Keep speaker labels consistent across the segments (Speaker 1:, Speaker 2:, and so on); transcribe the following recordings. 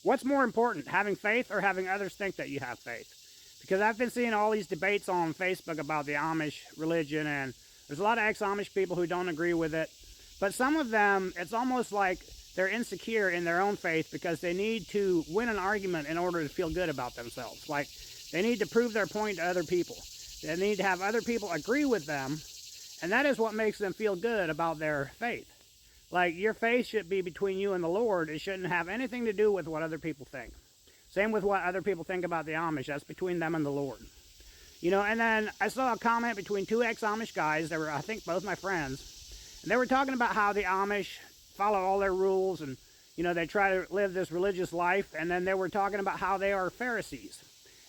Speaker 1: What's more important, having faith or having others think that you have faith? Because I've been seeing all these debates on Facebook about the Amish religion, and there's a lot of ex-Amish people who don't agree with it. But some of them, it's almost like they're insecure in their own faith because they need to win an argument in order to feel good about themselves. Like, they need to prove their point to other people. They need to have other people agree with them, and that is what makes them feel good about their faith. Like, your faith should be between you and the Lord. It shouldn't have anything to do with what other people think. Same with what other people think about the Amish. That's between them and the Lord. You know, and then I saw a comment between two ex-Amish guys. They were, I think, both my friends. And they were talking about how the Amish follow all their rules and, you know, they try to live this religious life. And then they were talking about how they are Pharisees.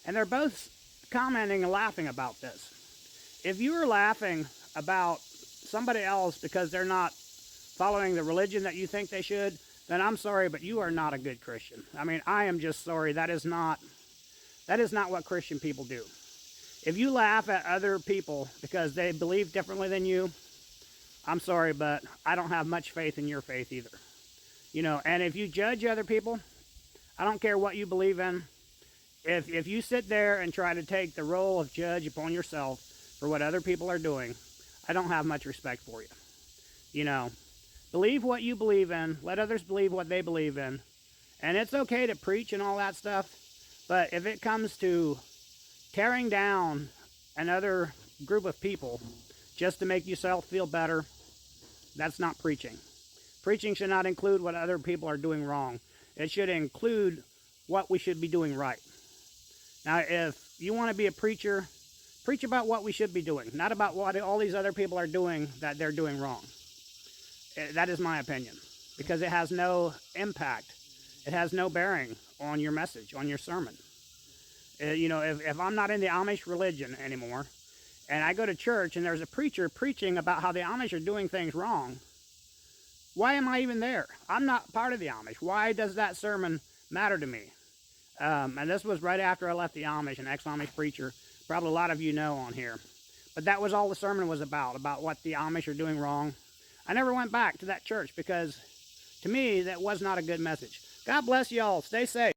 Speaker 1: And they're both commenting and laughing about this. If you are laughing about somebody else because they're not following the religion that you think they should, then I'm sorry, but you are not a good Christian. I mean, I am just sorry. That is not what Christian people do. If you laugh at other people because they believe differently than you, I'm sorry, but I don't have much faith in your faith either. You know, and if you judge other people, I don't care what you believe in. If you sit there and try to take the role of judge upon yourself for what other people are doing, I don't have much respect for you. You know, believe what you believe in. Let others believe what they believe in. And it's okay to preach and all that stuff. But if it comes to tearing down another group of people just to make yourself feel better, that's not preaching. Preaching should not include what other people are doing wrong. It should include what we should be doing right. Now, if you want to be a preacher, preach about what we should be doing, not about what all these other people are doing that they're doing wrong. That is my opinion, because it has no impact. It has no bearing on your message, on your sermon. You know, if I'm not in the Amish religion anymore, and I go to church and there's a preacher preaching about how the Amish are doing things wrong, why am I even there? I'm not part of the Amish. Why does that sermon matter to me? And this was right after I left the Amish, an ex-Amish preacher. Probably a lot of you know on here. But that was all the sermon was about what the Amish are doing wrong. I never went back to that church because, to me, that was not a good message. God bless y'all. Stay safe.